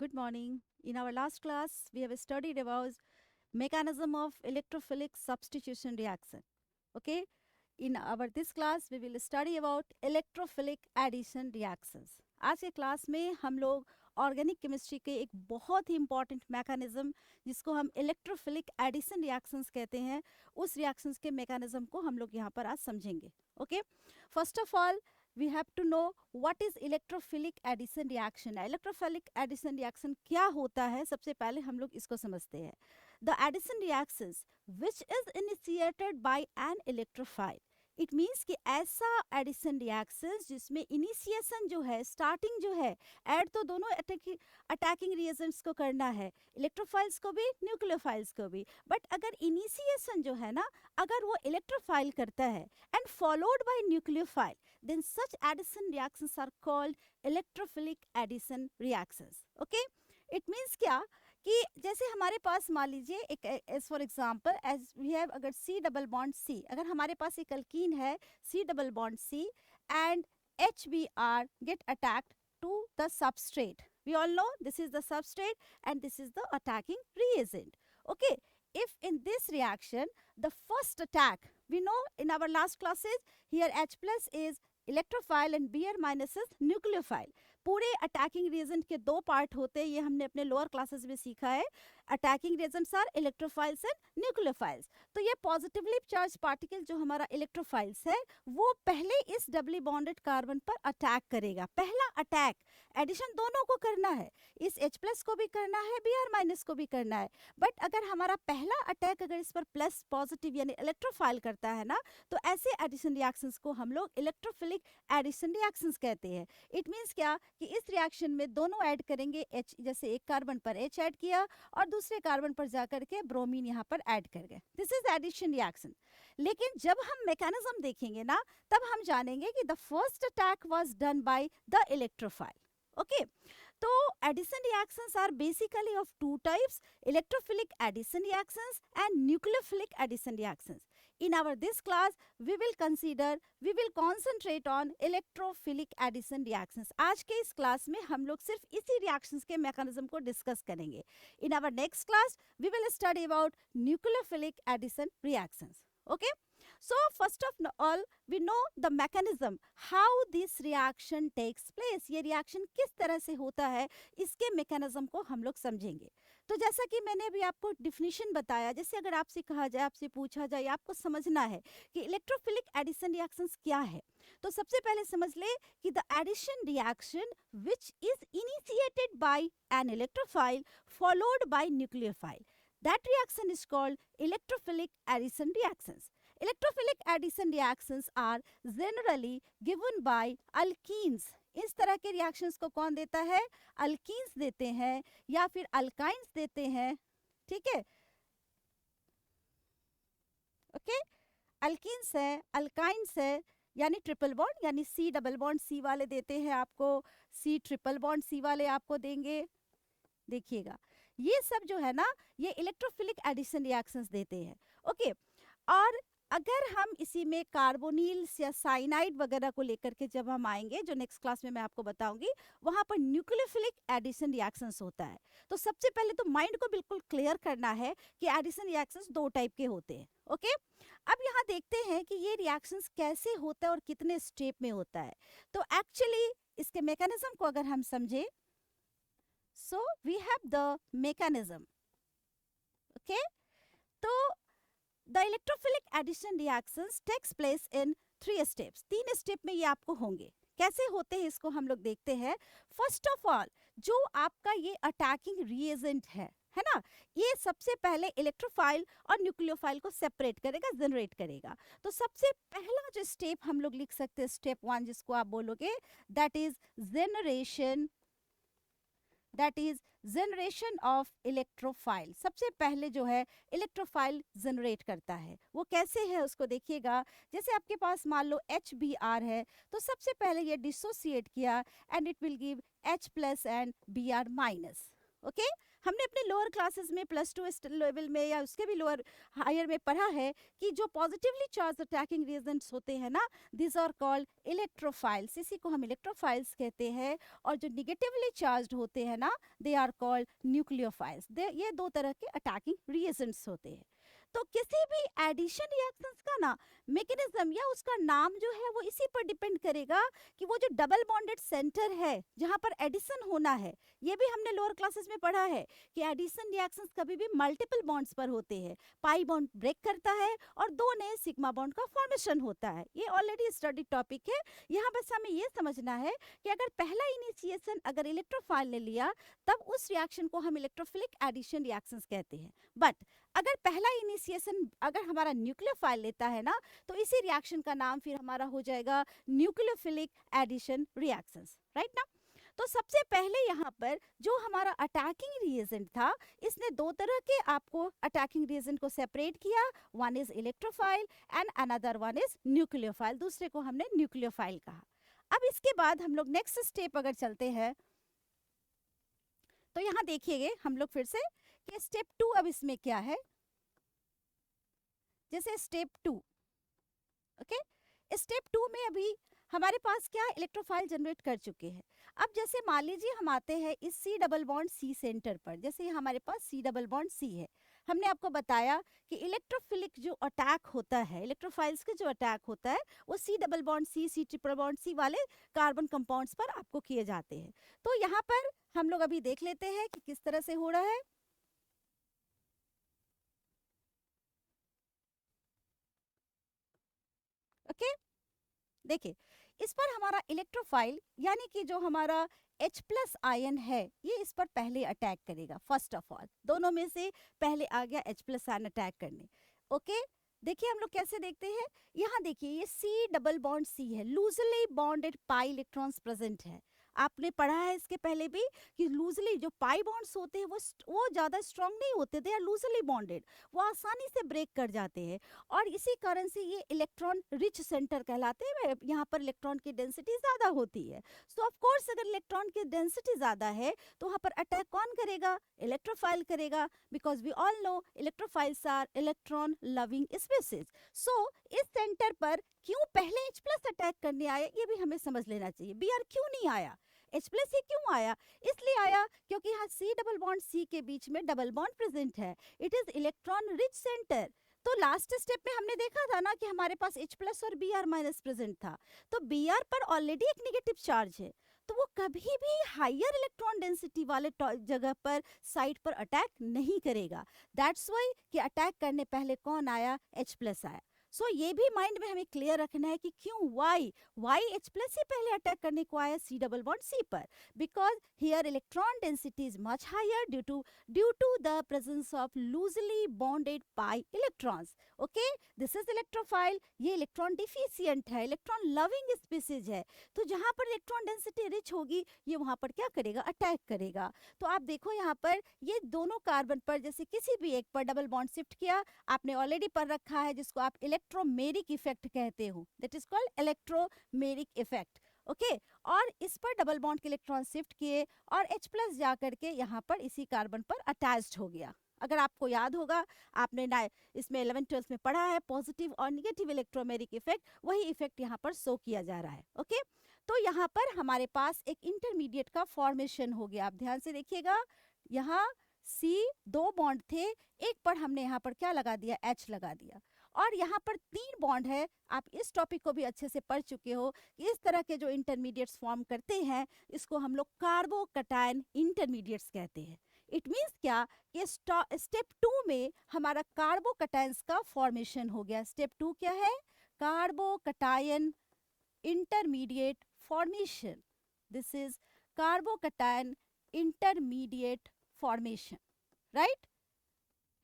Good morning. In our last class, we have studied about mechanism of electrophilic substitution reaction. Okay. In our this class, we will study about electrophilic addition reactions. आज के class में हम लोग organic chemistry के एक बहुत ही important mechanism जिसको हम इलेक्ट्रोफिलिक एडिशन रिएक्शंस कहते हैं उस रिएक्शंस के मैकेनिज्म को हम लोग यहाँ पर आज समझेंगे. Okay. First of all we have to know what is electrophilic addition reaction. Electrophilic addition reaction क्या होता है, सबसे पहले हम लोग इसको समझते हैं. The addition reactions which is initiated by an electrophile. It means कि ऐसा एडिशन रिएक्शंस जिसमें इनिशिएशन जो है, स्टार्टिंग जो है, ऐड तो दोनों अटैकिंग रिएजेंट्स को करना है, इलेक्ट्रोफाइल्स को भी न्यूक्लियोफाइल्स को भी, बट अगर इनिशिएशन जो है ना, अगर वो इलेक्ट्रोफाइल करता है and followed by nucleophile, then such addition reactions are called electrophilic addition reactions. Okay. It means क्या कि जैसे हमारे पास मान लीजिए एक as for example as we have अगर सी डबल बॉन्ड सी, अगर हमारे पास एक अल्कीन है C double bond C and HBr get attacked to the substrate. We all know this is the substrate and this is the attacking reagent. Okay, if in this reaction the first attack, we know in our last classes here H plus is electrophile and Br minus is nucleophile. पूरे attacking reagent के दो part होते हैं, ये हमने अपने lower classes में सीखा है. Attacking reagents are electrophiles and nucleophiles. तो ये पॉजिटिवली चार्ज पार्टिकल जो हमारा इलेक्ट्रोफाइल्स है वो पहले इस डबली बॉन्डेड कार्बन पर अटैक करेगा. पहला अटैक, एडिशन दोनों को करना है, इस H प्लस को भी करना है, Br माइनस को भी करना है. बट अगर हमारा पहला अटैक अगर इस पर प्लस पॉजिटिव यानी इलेक्ट्रोफाइल करता है ना, तो ऐसे एडिशन रिएक्शंस को हम लोग इलेक्ट्रोफिलिक एडिशन रिएक्शंस कहते हैं. इट मीन्स क्या कि इस रिएक्शन में दोनों ऐड करेंगे H, जैसे एक कार्बन पर H ऐड किया और दूसरे कार्बन पर जाकर के ब्रोमीन यहाँ पर ऐड कर गए. This is addition reaction. लेकिन जब हम मैकेनिज्म देखेंगे ना, तब हम जानेंगे कि the first attack was done by the electrophile. Okay. तो addition reactions are basically of two types, electrophilic addition reactions and nucleophilic addition reactions. In our this class we will concentrate on electrophilic addition reactions. आज के इस class में हम लोग सिर्फ इसी reactions के मैकेनिज्म को डिस्कस करेंगे. In our next class we will study about nucleophilic addition reactions. Okay. So first of all we know the mechanism how this reaction takes place. ये रिएक्शन किस तरह से होता है, इसके मैकेनिज्म को हम लोग समझेंगे. तो जैसा कि मैंने अभी आपको डिफिनीशन बताया, जैसे अगर आपसे कहा जाए, आपसे पूछा जाए, आपको समझना है कि इलेक्ट्रोफिलिक एडिशन रिएक्शंस क्या है, तो सबसे पहले समझ ले कि the addition reaction which is initiated by an electrophile followed by nucleophile, that reaction is called electrophilic addition reactions. Electrophilic addition reactions are generally given by alkenes. इस तरह के रिएक्शंस को कौन देता है? अल्कीन्स देते हैं या फिर अल्काइंस देते हैं. ठीक है. ओके. अल्कीन्स है, अल्काइंस है, यानी ट्रिपल बॉन्ड, यानी सी डबल बॉन्ड सी वाले देते हैं आपको, सी ट्रिपल बॉन्ड सी वाले आपको देंगे. देखिएगा ये सब जो है ना, ये इलेक्ट्रोफिलिक एडिशन रिएक्शंस देते हैं. ओके. और अगर हम इसी में कार्बोनिल्स या साइनाइड वगैरह को लेकर के जब हम आएंगे, जो नेक्स्ट क्लास में मैं आपको बताऊंगी, वहां पर न्यूक्लियोफिलिक एडिशन रिएक्शंस होता है. तो सबसे पहले तो माइंड को बिल्कुल क्लियर करना है कि एडिशन रिएक्शंस दो टाइप के होते हैं. ओके. अब यहाँ देखते हैं कि ये रिएक्शंस कैसे होता है और कितने स्टेप में होता है. तो एक्चुअली इसके मैकेनिज्म को अगर हम समझे, so we have the mechanism. Okay. तो the electrophilic addition reactions takes place in 3 steps. 3 step में ये आपको होंगे. कैसे होते हैं इसको हम लोग देखते हैं. फर्स्ट ऑफ ऑल जो आपका ये अटैकिंग रिएजेंट है ना, ये सबसे पहले इलेक्ट्रोफाइल और न्यूक्लियोफाइल को सेपरेट करेगा, जनरेट करेगा. तो सबसे पहला जो स्टेप हम लोग लिख सकते हैं, स्टेप 1, जिसको आप बोलोगे that is generation, that is generation of electrophile. सबसे पहले जो है इलेक्ट्रोफाइल जनरेट करता है. वो कैसे है उसको देखिएगा. जैसे आपके पास मान लो HBr है, तो सबसे पहले ये डिसोसिएट किया and it will give H plus and Br minus. Okay. हमने अपने लोअर क्लासेस में +2 लेवल में या उसके भी लोअर हायर में पढ़ा है कि जो पॉजिटिवली चार्ज अटैकिंग रिएजेंट्स होते हैं ना, दिस आर कॉल्ड इलेक्ट्रोफाइल्स, इसी को हम इलेक्ट्रोफाइल्स कहते हैं। और जो निगेटिवली चार्ज होते हैं ना, दे आर कॉल्ड न्यूक्लियोफाइल्स। ये दो तरह के अटैकिंग रिएजेंट्स होते हैं। तो किसी भी एडिशन रिएक्शंस का ना मैकेनिज्म या उसका नाम जो है वो इसी पर डिपेंड करेगा कि वो जो डबल बॉन्डेड सेंटर है जहाँ पर एडिशन होना है, ये भी हमने लोअर क्लासेस में पढ़ा है कि एडिशन रिएक्शंस कभी भी मल्टीपल बॉन्ड्स पर होते हैं। पाई बॉन्ड ब्रेक करता है और दो नए सिग्मा बॉन्ड का फॉर्मेशन होता है। ये ऑलरेडी स्टडी टॉपिक है। यहाँ बस हमें ये समझना है कि अगर पहला इनिशिएशन अगर इलेक्ट्रोफाइल ने लिया तब उस रिएक्शन को हम इलेक्ट्रोफिलिक एडिशन रिएक्शंस कहते हैं। बट अगर पहला इनिशिएशन अगर हमारा न्यूक्लियोफाइल लेता है ना, तो इसी रिएक्शन का नाम फिर हमारा हो जाएगा न्यूक्लियोफिलिक एडिशन रिएक्शंस, राइट ना। तो सबसे पहले यहाँ पर जो हमारा अटैकिंग रिएजेंट था, इसने दो तरह के आपको अटैकिंग रिएजेंट को सेपरेट किया। One is electrophile and another one is nucleophile. दूसरे को हमने न्यूक्लियोफाइल कहा। अब इसके बाद हम लोग नेक्स्ट स्टेप अगर चलते हैं तो यहाँ देखिएगा हम लोग फिर से कि स्टेप 2 अब इसमें क्या है। जैसे स्टेप 2, ओके, स्टेप 2 में अभी हमारे पास क्या इलेक्ट्रोफाइल जनरेट कर चुके हैं। अब जैसे मान लीजिए हम आते हैं इस C double bond C centre पर, जैसे हमारे पास सी डबल बॉन्ड सी है। हमने आपको बताया कि इलेक्ट्रोफिलिक जो अटैक होता है, इलेक्ट्रोफाइल्स के जो अटैक होता है वो C double bond C triple bond C वाले कार्बन कंपाउंड्स पर आपको किए जाते हैं। तो यहाँ पर हम लोग अभी देख लेते हैं कि किस तरह से हो रहा है। ओके, देखिए इस पर हमारा इलेक्ट्रोफाइल यानी कि जो हमारा H+ आयन है ये इस पर पहले अटैक करेगा। फर्स्ट ऑफ ऑल दोनों में से पहले आ गया H+ आयन अटैक करने। ओके, देखिए हम लोग कैसे देखते हैं। यहाँ देखिए ये C डबल बॉन्ड C है, loosely bonded pi electrons present है। आपने पढ़ा है इसके पहले भी कि लूजली जो पाई बॉन्ड्स होते हैं वो ज़्यादा स्ट्रांग नहीं होते, दे आर लूजली बॉन्डेड, वो आसानी से ब्रेक कर जाते हैं और इसी कारण से ये इलेक्ट्रॉन रिच सेंटर कहलाते हैं। यहाँ पर इलेक्ट्रॉन की डेंसिटी ज़्यादा होती है। सो ऑफ कोर्स अगर इलेक्ट्रॉन की डेंसिटी ज़्यादा है तो वहाँ पर अटैक कौन करेगा, इलेक्ट्रोफाइल करेगा, because we all know electrophiles are electron loving species. So इस सेंटर पर क्यों पहले H+ अटैक करने आया ये भी हमें समझ लेना चाहिए। Br क्यों नहीं आया, H+ ही क्यों आया? इसलिए आया क्योंकि यहाँ C डबल बॉन्ड C के बीच में डबल बॉन्ड प्रेजेंट है। It is electron rich centre. तो लास्ट स्टेप में हमने देखा था ना कि हमारे पास H+ और Br- प्रेजेंट था। तो Br पर ऑलरेडी एक नेगेटिव चार्ज है, तो वो कभी भी हायर इलेक्ट्रॉन डेंसिटी वाले जगह पर साइट पर अटैक नहीं करेगा। दैट्स वाई कि अटैक करने पहले कौन आया, H+ आया। सो ये भी माइंड में हमें क्लियर रखना है कि क्यों, वाई H+ ही पहले अटैक करने को आया C डबल बॉन्ड C पर, because here electron density is much higher due to the presence of loosely bonded pi electrons. Okay, this is electrophile, ये इलेक्ट्रॉन डिफिशियंट है, इलेक्ट्रॉन लविंग स्पीसीज है। तो जहाँ पर इलेक्ट्रॉन डेंसिटी रिच होगी ये वहाँ पर क्या करेगा, अटैक करेगा। तो आप देखो यहाँ पर ये दोनों कार्बन पर जैसे किसी भी एक पर डबल बॉन्ड शिफ्ट किया, आपने ऑलरेडी पढ़ रखा है जिसको आप इलेक्ट्रोमेरिक इफेक्ट कहते हो, that is called electromeric effect. Okay, और इस पर डबल बॉन्ड के इलेक्ट्रॉन शिफ्ट किए और H+ जा करके यहाँ पर इसी कार्बन पर अटैच्ड हो गया। अगर आपको याद होगा आपने इसमें 11th-12th में पढ़ा है पॉजिटिव और निगेटिव इलेक्ट्रोमेरिक इफेक्ट, वही इफेक्ट यहाँ पर शो किया जा रहा है। ओके, तो यहाँ पर हमारे पास एक इंटरमीडिएट का फॉर्मेशन हो गया। आप ध्यान से देखिएगा, यहाँ C 2 बॉन्ड थे, एक पर हमने यहाँ पर क्या लगा दिया, H लगा दिया, और यहाँ पर 3 बॉन्ड है। आप इस टॉपिक को भी अच्छे से पढ़ चुके हो कि इस तरह के जो इंटरमीडिएट्स फॉर्म करते हैं इसको हम लोग कार्बोकैटायन इंटरमीडिएट्स कहते हैं। इट मीन्स क्या कि स्टेप 2 में हमारा कार्बोकैटायंस का फॉर्मेशन हो गया। स्टेप 2 क्या है, carbocation intermediate formation. This is carbocation intermediate formation, right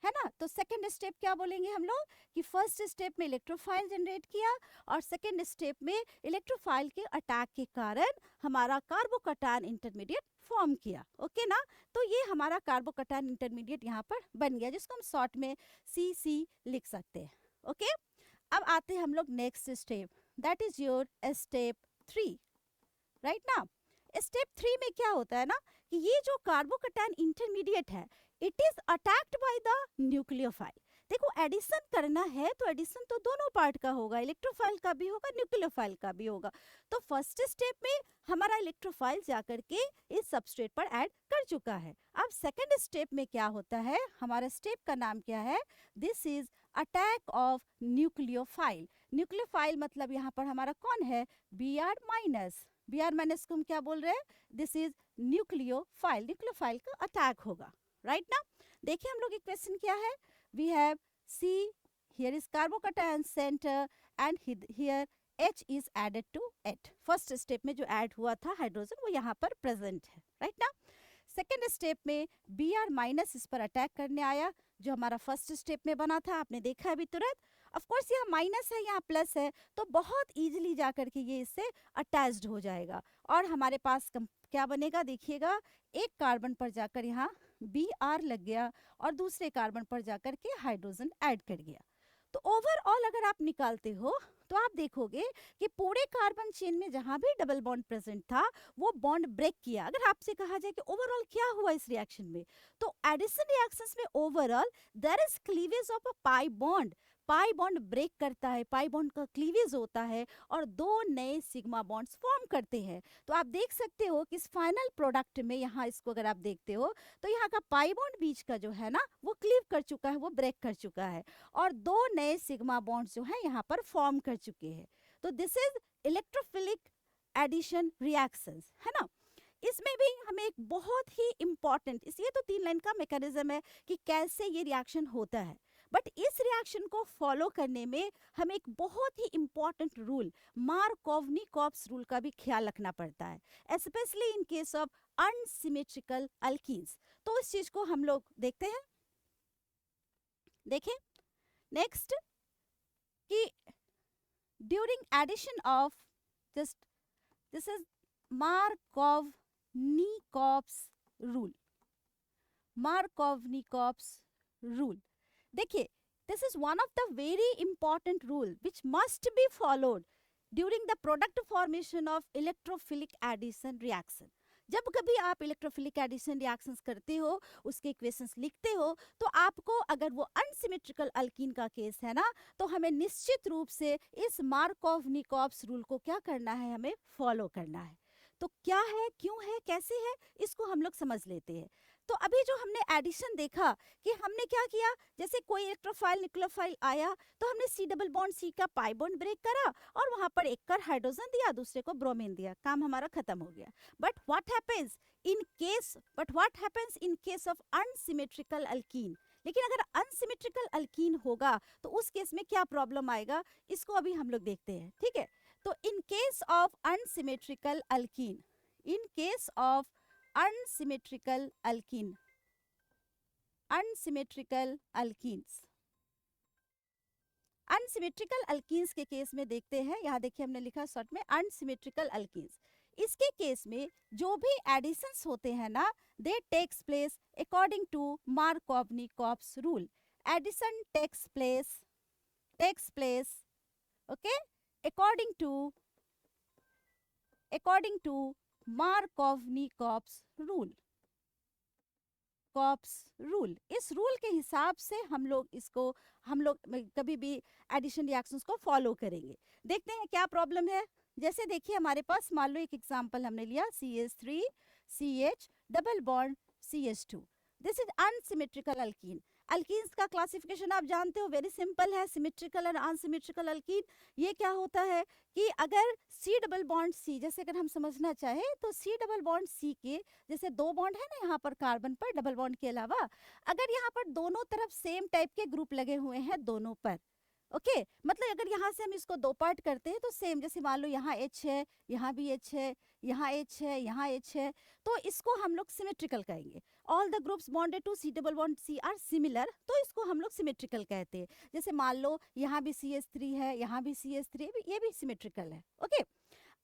है ना। तो सेकंड स्टेप क्या बोलेंगे हम लोग कि फर्स्ट स्टेप में इलेक्ट्रोफाइल जनरेट किया और सेकंड स्टेप में इलेक्ट्रोफाइल के अटैक के कारण हमारा कार्बोकैटायन इंटरमीडिएट फॉर्म किया। ओके ना, तो ये हमारा कार्बोकैटायन इंटरमीडिएट यहाँ पर बन गया जिसको हम शॉर्ट में CC लिख सकते हैं। ओके, अब आते हैं हम लोग next step, that is your step 3, right ना। स्टेप 3 में क्या होता है ना कि ये जो कार्बोकैटायन इंटरमीडिएट है it is attacked by the nucleophile. देखो एडिशन करना है तो एडिशन तो दोनों पार्ट का होगा, इलेक्ट्रोफाइल का भी होगा, न्यूक्लियोफाइल का भी होगा। तो फर्स्ट स्टेप में हमारा इलेक्ट्रोफाइल जाकर के इस सबस्ट्रेट पर ऐड कर चुका है। अब सेकंड स्टेप में क्या होता है, हमारा स्टेप का नाम क्या है, this is attack of nucleophile. Nucleophile मतलब यहाँ पर हमारा कौन है, Br माइनस। Br माइनस को हम क्या बोल रहे हैं, दिस इज न्यूक्लियोफाइल। न्यूक्लियोफाइल का अटैक होगा, राइट ना। देखिए हम लोग इक्वेशन क्या है, we have C, here is carbocation center and here H is added to it. First step में जो ऐड हुआ था हाइड्रोजन वो यहाँ पर प्रेजेंट है, राइट ना। सेकेंड स्टेप में Br माइनस इस पर अटैक करने आया, जो हमारा फर्स्ट स्टेप में बना था, आपने देखा अभी तुरंत। ऑफ कोर्स यहाँ माइनस है, यहाँ प्लस है, तो बहुत इजीली जा करके ये इससे अटैच्ड हो जाएगा और हमारे पास क्या बनेगा, देखिएगा एक कार्बन पर जाकर यहाँ Br लग गया और दूसरे कार्बन पर जाकर के हाइड्रोजन ऐड कर गया। तो ओवरऑल अगर आप निकालते हो तो आप देखोगे कि पूरे कार्बन चेन में जहां भी डबल बॉन्ड प्रेजेंट था वो बॉन्ड ब्रेक किया। अगर आपसे कहा जाए कि ओवरऑल क्या हुआ इस रिएक्शन में, तो एडिशन रिएक्शंस में overall there is cleavage of a pi bond. Pi bond break करता है, पाई बॉन्ड का क्लीवेज होता है और दो नए सिग्मा बॉन्ड्स फॉर्म करते हैं। तो आप देख सकते हो कि इस फाइनल प्रोडक्ट में यहाँ इसको अगर आप देखते हो तो यहाँ का पाई बॉन्ड बीच का जो है ना वो क्लीव कर चुका है, वो ब्रेक कर चुका है और दो नए सिग्मा बॉन्ड्स जो है यहाँ पर फॉर्म कर चुके हैं। तो this is electrophilic addition reactions, है ना। इसमें भी हमें एक बहुत ही इंपॉर्टेंट, इसलिए तो 3 लाइन का मैकेनिज्म है कि कैसे ये रिएक्शन होता है, बट इस रिएक्शन को फॉलो करने में हमें एक बहुत ही इंपॉर्टेंट रूल, मार्कोव्निकोव्स रूल का भी ख्याल रखना पड़ता है, specially in case of unsymmetrical alkenes. तो इस चीज को हम लोग देखते हैं। देखें नेक्स्ट कि during addition of this is Markovnikov's rule. Markovnikov's rule, देखिए this is one of the very important rule which must be followed during the product formation of electrophilic addition reaction. जब कभी आप इलेक्ट्रोफिलिक एडिशन रिएक्शंस करते हो, उसके equations लिखते हो, तो आपको अगर वो अनसिमेट्रिकल अल्कीन का केस है ना, तो हमें निश्चित रूप से इस मार्कोव्निकोव्स रूल को क्या करना है, हमें फॉलो करना है। तो क्या है, क्यों है, कैसे है, इसको हम लोग समझ लेते हैं। तो अभी जो हमने एडिशन देखा कि हमने क्या किया, जैसे कोई इलेक्ट्रोफाइल न्यूक्लियोफाइल आया तो हमने C डबल बॉन्ड C का पाई बॉन्ड ब्रेक करा और वहां पर एक कर हाइड्रोजन दिया, दूसरे को ब्रोमीन दिया, काम हमारा खत्म हो गया। But what happens in case of unsymmetrical alkyne. लेकिन अगर अनसिमेट्रिकल अल्कीन होगा तो उस केस में क्या प्रॉब्लम आएगा, इसको अभी हम लोग देखते हैं, ठीक है। तो in case of unsymmetrical alkyne, in case of unsymmetrical alkyne, unsymmetrical alkenes, unsymmetrical alkenes के केस में देखते हैं, यहाँ देखिए हमने लिखा शॉर्ट में अनसिमेट्रिकल अल्कीन्स। इसके केस में जो भी एडिशंस होते हैं ना, they takes place according to Markovnikov's rule. Addition takes place okay according to Markovnikov's rule. इस रूल के हिसाब से हम लोग कभी भी एडिशन रिएक्शंस को फॉलो करेंगे। देखते हैं क्या प्रॉब्लम है। जैसे देखिए हमारे पास मान लो एक एग्जांपल हमने लिया CH3 CH double bond CH2, this is unsymmetrical alkyne. Alkenes का क्लासिफिकेशन आप जानते हो, वेरी सिंपल है, सिमेट्रिकल और अनसिमेट्रिकल अल्कीन। ये क्या होता है कि अगर C डबल बॉन्ड C, जैसे अगर हम समझना चाहे तो C डबल बॉन्ड C के जैसे 2 बॉन्ड है ना यहाँ पर कार्बन पर डबल बॉन्ड के अलावा, अगर यहाँ पर दोनों तरफ सेम टाइप के ग्रुप लगे हुए हैं दोनों पर, ओके मतलब अगर यहाँ से हम इसको 2 पार्ट करते हैं तो सेम, जैसे मान लो यहाँ H है, यहाँ भी H है, यहाँ H है, यहाँ H है, तो इसको हम लोग सिमेट्रिकल कहेंगे। All the groups bonded to C double bond C are similar, तो इसको हम लोग सिमेट्रिकल कहते हैं। जैसे मान लो यहाँ भी CH3 है, यहाँ भी CH3 है, ये भी सिमेट्रिकल है, ओके।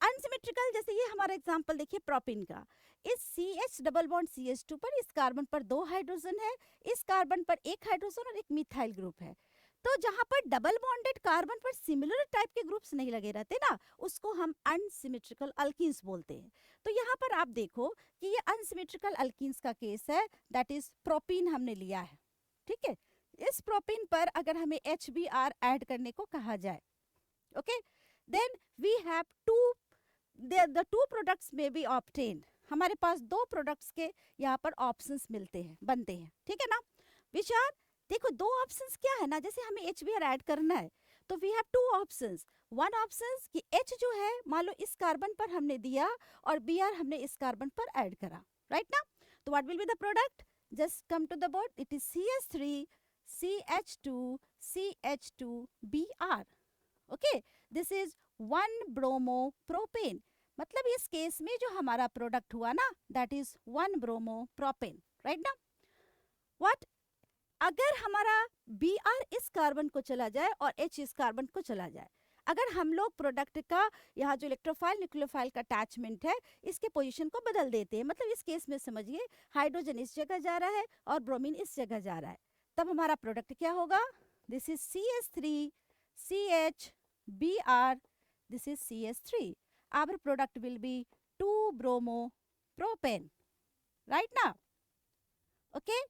अनसिमेट्रिकल जैसे ये हमारा एग्जांपल देखिए प्रोपिन का, इस CH डबल बॉन्ड CH2 पर इस कार्बन पर 2 हाइड्रोजन है, इस कार्बन पर 1 हाइड्रोजन और एक मिथाइल ग्रुप है। तो जहाँ पर डबल बॉन्डेड कार्बन पर सिमिलर टाइप के ग्रुप्स नहीं लगे रहते ना, उसको हम अनसिमेट्रिकल अल्कीन्स बोलते हैं। तो यहाँ पर आप देखो कि ये अनसिमेट्रिकल अल्कीन्स का केस है, दैट इज प्रोपीन हमने लिया है, ठीक है। इस प्रोपीन पर अगर हमें HBr ऐड करने को कहा जाए, okay, then we have the two products may be obtained, हमारे पास दो प्रोडक्ट्स के यहाँ पर ऑप्शंस मिलते हैं, बनते हैं, ठीक है ना। विच आर, देखो दो ऑप्शंस क्या है ना, जैसे हमें HBr ऐड करना है तो we have two options. One options कि H जो है मान लो इस कार्बन पर हमने दिया और Br हमने इस कार्बन पर ऐड करा, राइट ना। तो what will be the product, just come to the board, it is CH3 CH2 CH2 Br, okay, this is 1 bromo propane. मतलब इस केस में जो हमारा प्रोडक्ट हुआ ना, that is 1 bromo propane, right ना। व्हाट, अगर हमारा Br इस कार्बन को चला जाए और H इस कार्बन को चला जाए, अगर हम लोग प्रोडक्ट का यहाँ जो इलेक्ट्रोफाइल न्यूक्लियोफाइल का अटैचमेंट है इसके पोजीशन को बदल देते हैं, मतलब इस केस में समझिए हाइड्रोजन इस जगह जा रहा है और ब्रोमीन इस जगह जा रहा है, तब हमारा प्रोडक्ट क्या होगा, this is CH3 CH Br, this is CH3. Our product will be 2 bromo propane, right now, okay?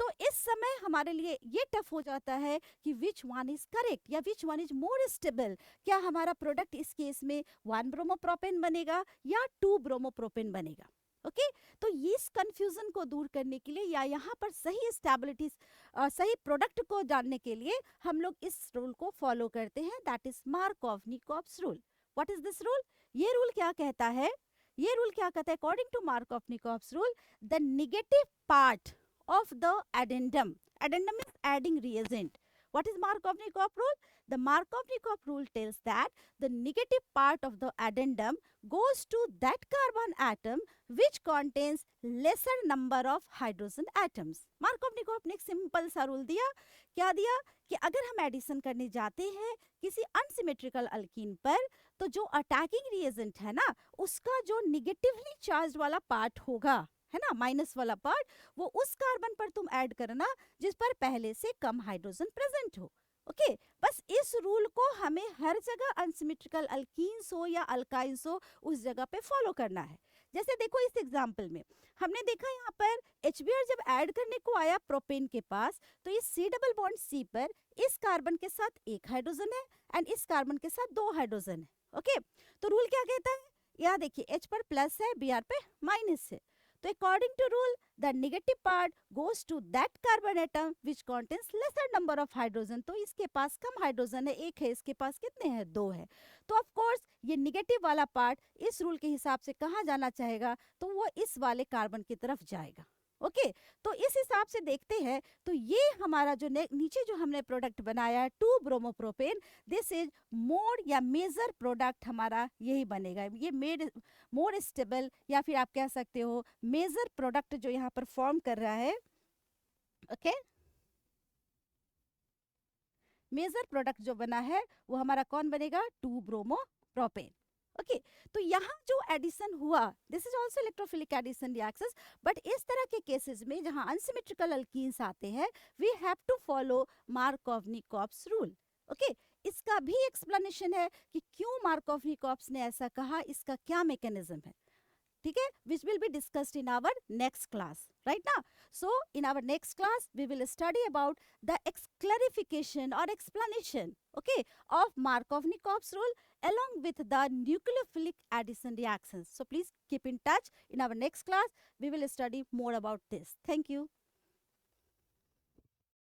तो इस समय हमारे लिए ये टफ हो जाता है कि विच वन इज करेक्ट या which one is more stable, क्या हमारा प्रोडक्ट इस केस में 1 ब्रोमो प्रोपेन बनेगा या 2 ब्रोमो प्रोपेन बनेगा, ओके। तो इस कंफ्यूजन को दूर करने के लिए या यहाँ पर सही स्टेबिलिटी सही प्रोडक्ट को जानने के लिए हम लोग इस रूल को फॉलो करते हैं, that is Markovnikov's rule. What is this rule, ये रूल क्या कहता है, ये रूल क्या कहता है, according to Markovnikov's rule, the negative part of the addendum, addendum is adding reagent. What is Markov-Nikov rule? The Markov-Nikov rule tells that the negative part of the addendum goes to that carbon atom which contains lesser number of hydrogen atoms. Markov-Nikov ने एक simple सा rule दिया, क्या दिया कि अगर हम addition करने जाते हैं किसी अनसिमेट्रिकल अल्कीन पर, तो जो अटैकिंग रिएजेंट है ना उसका जो निगेटिवली चार्ज वाला पार्ट होगा, है ना, माइनस वाला पार्ट, वो उस कार्बन पर तुम ऐड करना जिस पर पहले से कम हाइड्रोजन प्रेजेंट हो, ओके। बस इस रूल को हमें हर जगह अनसिमेट्रिकल अल्कीन्स हो या अल्काइन्स हो उस जगह पे फॉलो करना है। जैसे देखो इस एग्जांपल में हमने देखा यहाँ पर HBr जब ऐड करने को आया प्रोपेन के पास, तो इस C डबल बॉन्ड C पर इस कार्बन के साथ एक हाइड्रोजन है एंड इस कार्बन के साथ दो हाइड्रोजन है, ओके। तो रूल क्या कहता है, यहाँ देखिए H पर प्लस है, Br पे माइनस है, तो according to rule the negative part goes to that carbon atom which contains lesser number of hydrogen. तो इसके पास कम हाइड्रोजन है, एक है, इसके पास कितने हैं, दो है। तो ऑफ कोर्स ये नेगेटिव वाला पार्ट इस रूल के हिसाब से कहाँ जाना चाहेगा, तो वो इस वाले कार्बन की तरफ जाएगा, ओके। तो इस हिसाब से देखते हैं तो ये हमारा जो नीचे जो हमने प्रोडक्ट बनाया है 2 bromo propane, this is more या मेजर प्रोडक्ट हमारा यही बनेगा, ये मोर स्टेबल या फिर आप कह सकते हो मेजर प्रोडक्ट जो यहाँ पर फॉर्म कर रहा है, ओके। मेजर प्रोडक्ट जो बना है वो हमारा कौन बनेगा, 2 ब्रोमो प्रोपेन, ओके। तो यहाँ जो एडिशन हुआ, this is also electrophilic addition reactions, but इस तरह के केसेस में जहाँ अनसिमेट्रिकल अल्कीन्स आते हैं we have to follow Markovnikov's rule, okay. इसका भी एक्सप्लेनेशन है कि क्यों मार्कोव-निकोव्स ने ऐसा कहा, इसका क्या मैकेनिज्म है, ठीक है, which will be discussed in our next class, right now. So in our next class we will study about the clarification or explanation, okay, of Markov-Nikov's rule along with the nucleophilic addition reactions. So please keep in touch. In our next class we will study more about this. Thank you.